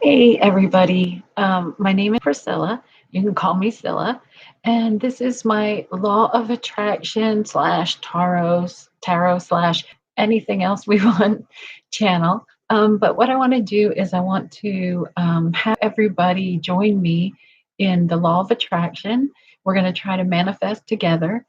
Hey, everybody. My name is Priscilla. You can call me Cilla. And this is my law of attraction slash tarot slash anything else we want channel. But what I want to do is I want to have everybody join me in the law of attraction. We're going to try to manifest together.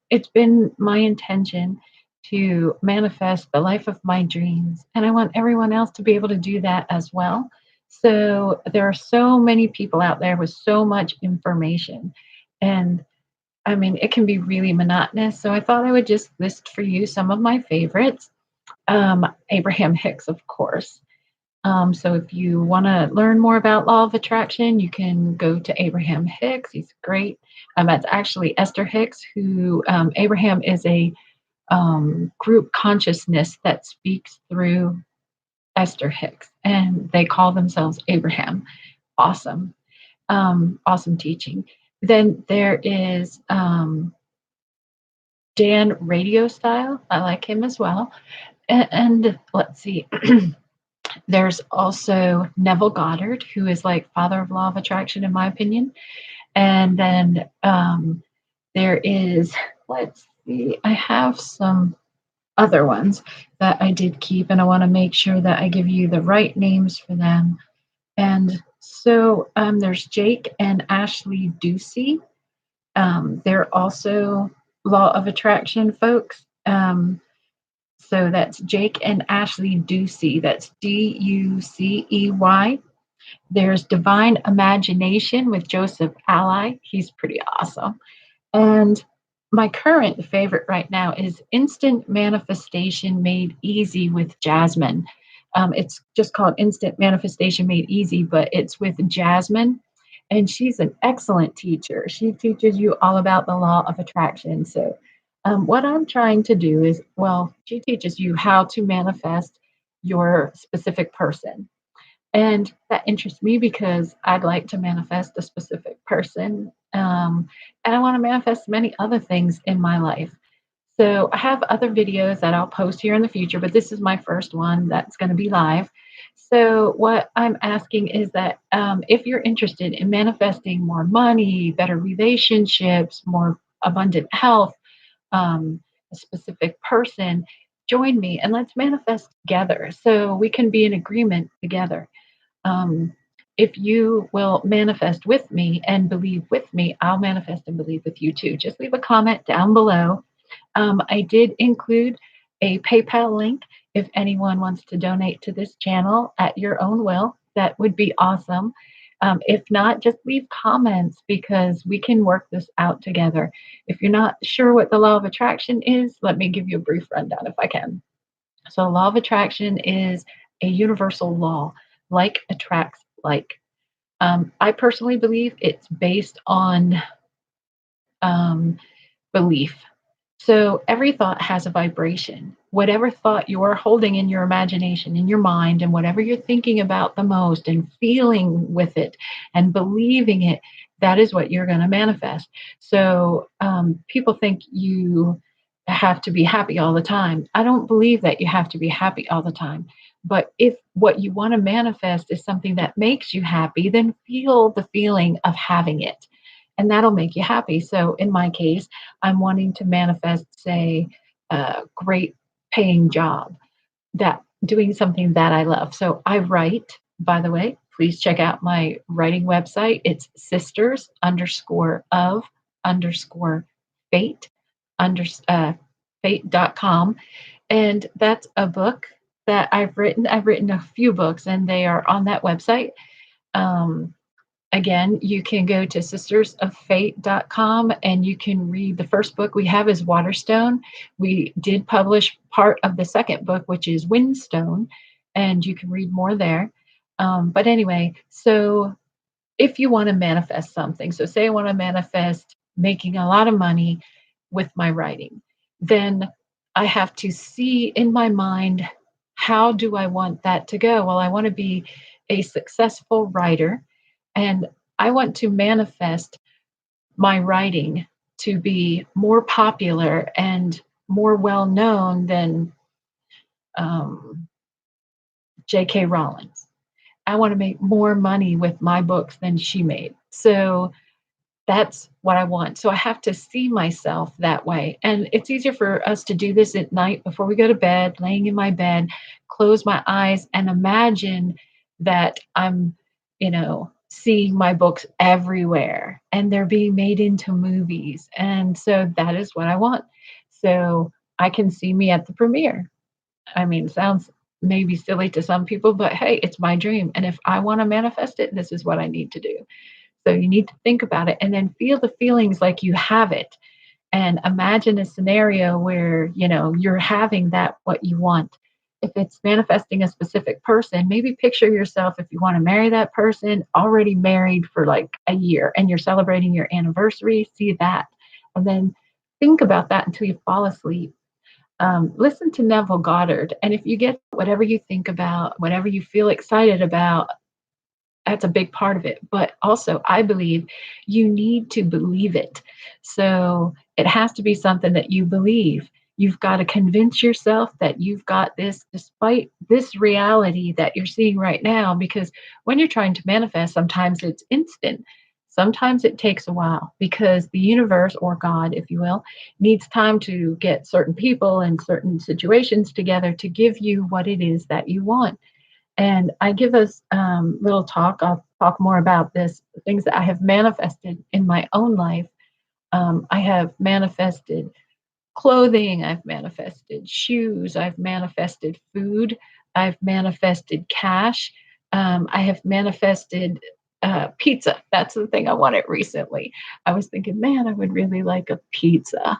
It's been my intention to manifest the life of my dreams, and I want everyone else to be able to do that as well. So there are so many people out there with so much information. And I mean, it can be really monotonous. So I thought I would just list for you some of my favorites. Abraham Hicks, of course. So if you want to learn more about law of attraction, you can go to Abraham Hicks. He's great. That's actually Esther Hicks, who Abraham is a group consciousness that speaks through Esther Hicks, and they call themselves Abraham. Awesome, awesome teaching. Then there is Dan Radio Style. I like him as well. And let's see, there's also Neville Goddard, who is like father of law of attraction, in my opinion. And then there is, let's see, I have some other ones that I did keep, and I want to make sure that I give you the right names for them. And so there's Jake and Ashley Ducey. They're also Law of Attraction folks. So that's Jake and Ashley Ducey. That's Ducey. There's Divine Imagination with Joseph Ally. He's pretty awesome. And my current favorite right now is Instant Manifestation Made Easy with Jasmine. It's just called Instant Manifestation Made Easy, but it's with Jasmine. And she's an excellent teacher. She teaches you all about the law of attraction. So, what I'm trying to do is, well, she teaches you how to manifest your specific person. And that interests me because I'd like to manifest a specific person. And I want to manifest many other things in my life. So I have other videos that I'll post here in the future, but this is my first one that's going to be live. So, what I'm asking is that if you're interested in manifesting more money, better relationships, more abundant health, a specific person, join me and let's manifest together so we can be in agreement together. Um, if you will manifest with me and believe with me, I'll manifest and believe with you too. Just leave a comment down below. I did include a PayPal link if anyone wants to donate to this channel at your own will. That would be awesome. If not, just leave comments because we can work this out together. If you're not sure what the law of attraction is, let me give you a brief rundown if I can. So, law of attraction is a universal law, like attracts like. I personally believe it's based on um, belief. So, every thought has a vibration. Whatever thought you're holding in your imagination, in your mind, and whatever you're thinking about the most and feeling with it and believing it, that is what you're going to manifest. So, people think you have to be happy all the time. I don't believe that you have to be happy all the time. But if what you want to manifest is something that makes you happy, then feel the feeling of having it. And that'll make you happy. So in my case, I'm wanting to manifest, say, a great paying job, that doing something that I love. So I write, by the way, please check out my writing website. It's sisters underscore of underscore fate under fate.com. And that's a book that I've written. I've written a few books and they are on that website. Um, Again, you can go to sistersoffate.com and you can read the first book we have is Waterstone. We did publish part of the second book, which is Windstone, and you can read more there. But anyway, so if you want to manifest something, so say I want to manifest making a lot of money with my writing, then I have to see in my mind, how do I want that to go? Well, I want to be a successful writer and I want to manifest my writing to be more popular and more well known than um, J.K. Rowling. I want to make more money with my books than she made. So that's what I want. So I have to see myself that way. And it's easier for us to do this at night before we go to bed, laying in my bed, close my eyes and imagine that I'm, seeing my books everywhere and they're being made into movies. And so that is what I want. So I can see me at the premiere. I mean, it sounds maybe silly to some people, but hey, it's my dream. And if I want to manifest it, this is what I need to do. So you need to think about it and then feel the feelings like you have it and imagine a scenario where, you're having that what you want. If it's manifesting a specific person, maybe picture yourself if you want to marry that person already married for like a year and you're celebrating your anniversary, see that. And then think about that until you fall asleep. Listen to Neville Goddard. And if you get whatever you think about, whatever you feel excited about, that's a big part of it. But also, I believe you need to believe it. So it has to be something that you believe. You've got to convince yourself that you've got this despite this reality that you're seeing right now. Because when you're trying to manifest, sometimes it's instant. Sometimes it takes a while because the universe or God, if you will, needs time to get certain people and certain situations together to give you what it is that you want. And I give us little talk. I'll talk more about this, things that I have manifested in my own life. I have manifested clothing, I've manifested shoes, I've manifested food, I've manifested cash, I have manifested pizza. That's the thing I wanted recently. I was thinking, man, I would really like a pizza.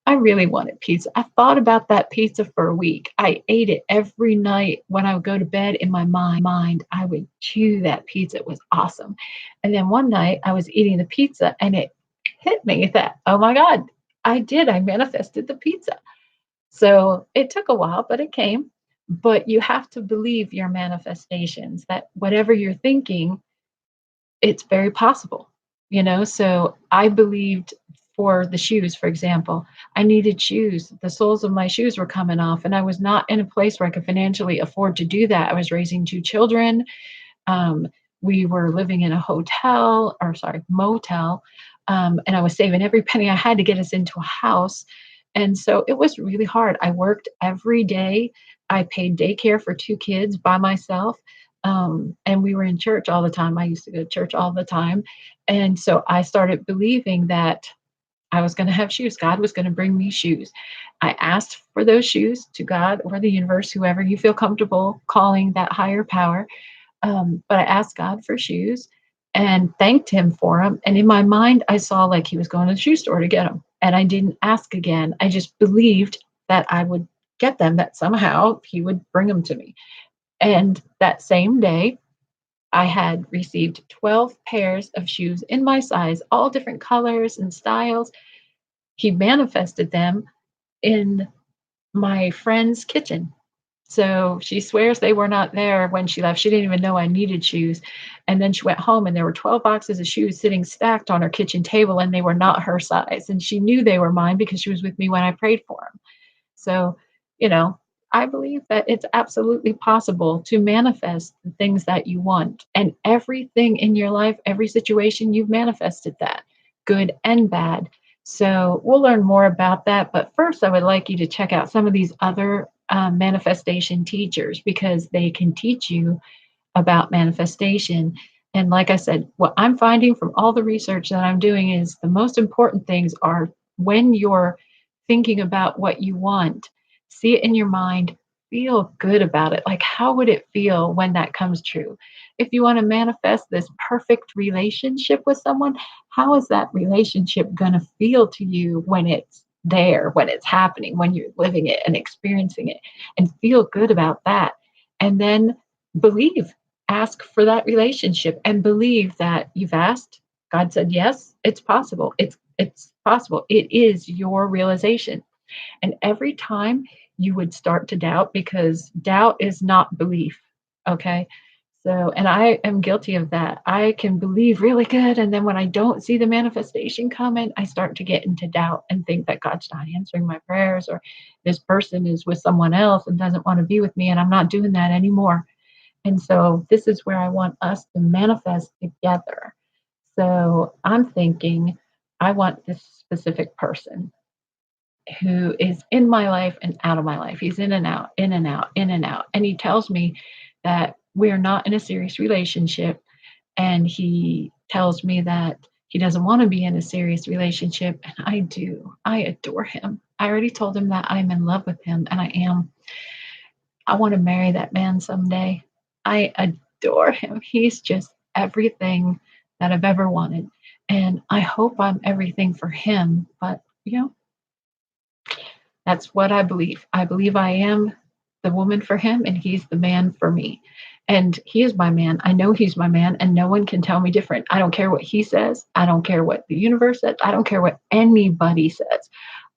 I really wanted pizza. I thought about that pizza for a week. I ate it every night when I would go to bed in my mind. I would chew that pizza. It was awesome. And then one night I was eating the pizza and it hit me that, oh my God, I did. I manifested the pizza. So it took a while, but it came. But you have to believe your manifestations that whatever you're thinking, it's very possible, so I believed for the shoes, for example, I needed shoes. The soles of my shoes were coming off and I was not in a place where I could financially afford to do that. I was raising two children. um, we were living in a hotel, or sorry, motel, and I was saving every penny I had to get us into a house. And so it was really hard. I worked every day. I paid daycare for two kids by myself. And we were in church all the time. I used to go to church all the time. And so I started believing that I was going to have shoes. God was going to bring me shoes. I asked for those shoes to God or the universe, whoever you feel comfortable calling that higher power. But I asked God for shoes and thanked him for them. And in my mind, I saw like he was going to the shoe store to get them. And I didn't ask again. I just believed that I would get them, that somehow he would bring them to me. And that same day, I had received 12 pairs of shoes in my size, all different colors and styles. He manifested them in my friend's kitchen. So she swears they were not there when she left. She didn't even know I needed shoes. And then she went home and there were 12 boxes of shoes sitting stacked on her kitchen table and they were not her size. And she knew they were mine because she was with me when I prayed for them. So, you know, I believe that it's absolutely possible to manifest the things that you want. And everything in your life, every situation, you've manifested that, good and bad. So we'll learn more about that. But first, I would like you to check out some of these other manifestation teachers because they can teach you about manifestation. And like I said, what I'm finding from all the research that I'm doing is the most important things are when you're thinking about what you want, see it in your mind, feel good about it. Like, how would it feel when that comes true? If you want to manifest this perfect relationship with someone, how is that relationship going to feel to you when it's there, when it's happening, when you're living it and experiencing it, and feel good about that? And then believe, ask for that relationship and believe that you've asked, God said yes, it's possible. It's possible. It is your realization. And every time you would start to doubt, because doubt is not belief. Okay. So, and I am guilty of that. I can believe really good. And then when I don't see the manifestation coming, I start to get into doubt and think that God's not answering my prayers, or this person is with someone else and doesn't want to be with me. And I'm not doing that anymore. And so this is where I want us to manifest together. So I'm thinking I want this specific person who is in my life and out of my life. He's in and out, in and out, in and out. And he tells me that we're not in a serious relationship. And he tells me that he doesn't want to be in a serious relationship. And I do. I adore him. I already told him that I'm in love with him, and I am. I want to marry that man someday. I adore him. He's just everything that I've ever wanted. And I hope I'm everything for him. But, that's what I believe. I believe I am the woman for him and he's the man for me. And he is my man. I know he's my man and no one can tell me different. I don't care what he says. I don't care what the universe says. I don't care what anybody says.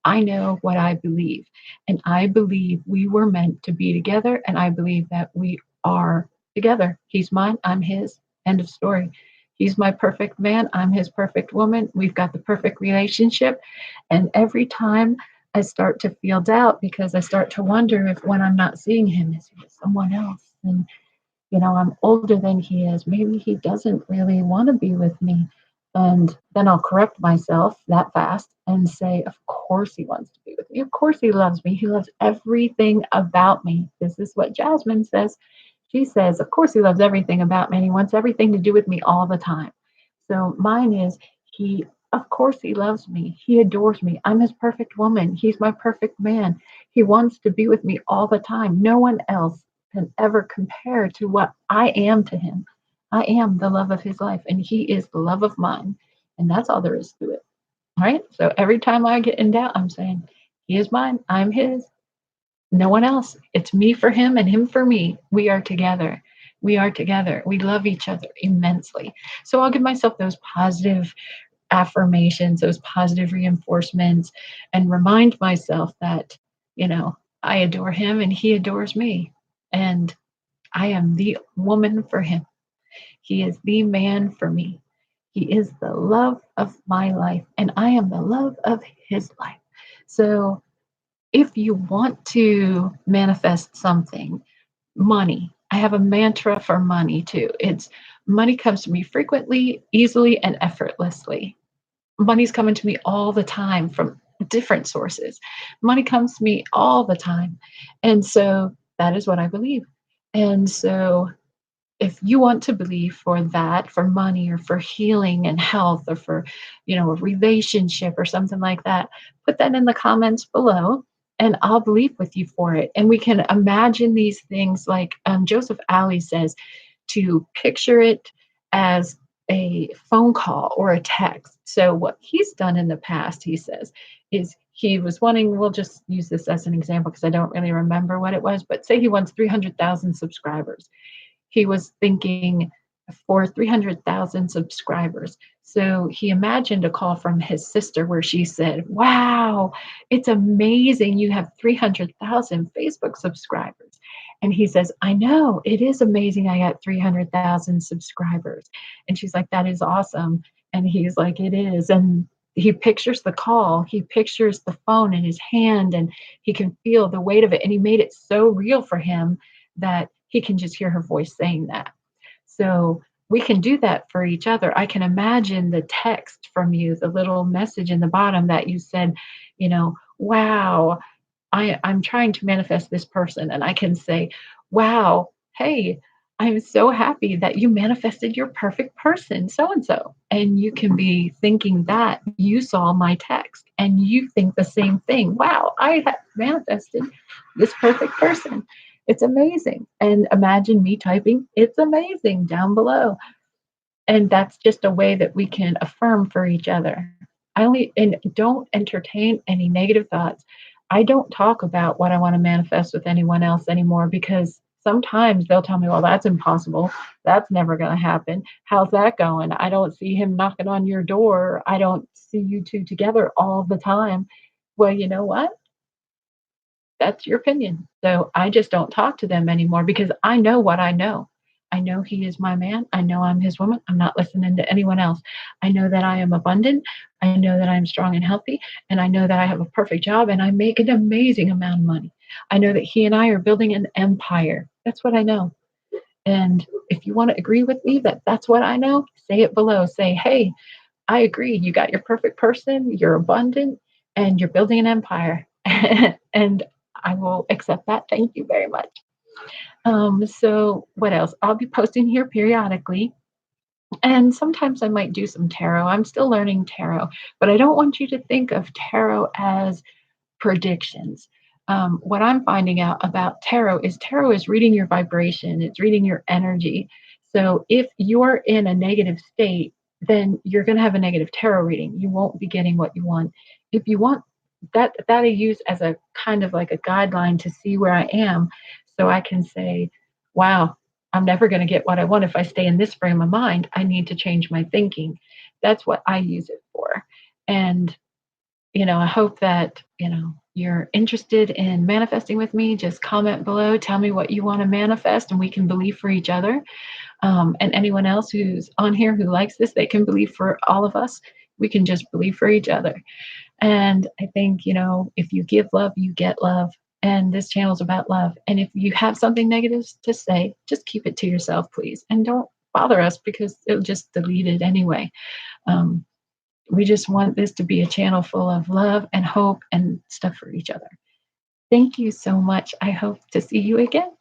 I know what I believe. And I believe we were meant to be together. And I believe that we are together. He's mine. I'm his. End of story. He's my perfect man. I'm his perfect woman. We've got the perfect relationship. And every time I start to feel doubt because I start to wonder if when I'm not seeing him, is he with someone else? And I'm older than he is. Maybe he doesn't really want to be with me. And then I'll correct myself that fast and say, of course he wants to be with me. Of course he loves me. He loves everything about me. This is what Jasmine says. She says, of course he loves everything about me. And he wants everything to do with me all the time. So mine is of course he loves me. He adores me. I'm his perfect woman. He's my perfect man. He wants to be with me all the time. No one else can ever compare to what I am to him. I am the love of his life, and he is the love of mine. And that's all there is to it. All right. So every time I get in doubt, I'm saying, he is mine. I'm his. No one else. It's me for him and him for me. We are together. We are together. We love each other immensely. So I'll give myself those positive affirmations, those positive reinforcements, and remind myself that, you know, I adore him and he adores me. And I am the woman for him. He is the man for me. He is the love of my life, and I am the love of his life. So if you want to manifest something, money, I have a mantra for money too. It's money comes to me frequently, easily, and effortlessly. Money's coming to me all the time from different sources. Money comes to me all the time. And so that is what I believe. And so if you want to believe for that, for money or for healing and health or for, a relationship or something like that, put that in the comments below and I'll believe with you for it. And we can imagine these things like Joseph Ali says, to picture it as a phone call or a text. So what he's done in the past, he says, is he was wanting, we'll just use this as an example because I don't really remember what it was, but say he wants 300,000 subscribers. He was thinking for 300,000 subscribers. So he imagined a call from his sister where she said, wow, it's amazing you have 300,000 Facebook subscribers. And he says, I know, it is amazing I got 300,000 subscribers. And she's like, that is awesome. And he's like, it is. And he pictures the call, he pictures the phone in his hand, and he can feel the weight of it. And he made it so real for him that he can just hear her voice saying that. So we can do that for each other. I can imagine the text from you, the little message in the bottom that you said, wow, I'm trying to manifest this person. And I can say, wow, hey, I'm so happy that you manifested your perfect person, so and so. And you can be thinking that you saw my text and you think the same thing. Wow, I have manifested this perfect person. It's amazing. And imagine me typing, it's amazing down below. And that's just a way that we can affirm for each other. And don't entertain any negative thoughts. I don't talk about what I want to manifest with anyone else anymore because sometimes they'll tell me, well, that's impossible. That's never going to happen. How's that going? I don't see him knocking on your door. I don't see you two together all the time. Well, you know what? That's your opinion. So I just don't talk to them anymore because I know what I know. I know he is my man. I know I'm his woman. I'm not listening to anyone else. I know that I am abundant. I know that I'm strong and healthy. And I know that I have a perfect job and I make an amazing amount of money. I know that he and I are building an empire. That's what I know. And if you want to agree with me that that's what I know, say it below. Say, hey, I agree. You got your perfect person, you're abundant, and you're building an empire. And I will accept that. Thank you very much. So, what else? I'll be posting here periodically. And sometimes I might do some tarot. I'm still learning tarot, but I don't want you to think of tarot as predictions. What I'm finding out about tarot is reading your vibration, it's reading your energy. So if you're in a negative state, then you're going to have a negative tarot reading. You won't be getting what you want. If you want that I use as a kind of like a guideline to see where I am, so I can say, wow, I'm never going to get what I want if I stay in this frame of mind. I need to change my thinking. That's what I use it for. And I hope that, you're interested in manifesting with me. Just comment below, tell me what you want to manifest, and we can believe for each other. And anyone else who's on here who likes this, they can believe for all of us. We can just believe for each other. And I think, if you give love, you get love. And this channel is about love. And if you have something negative to say, just keep it to yourself, please. And don't bother us because it'll just delete it anyway. Um, we just want this to be a channel full of love and hope and stuff for each other. Thank you so much. I hope to see you again.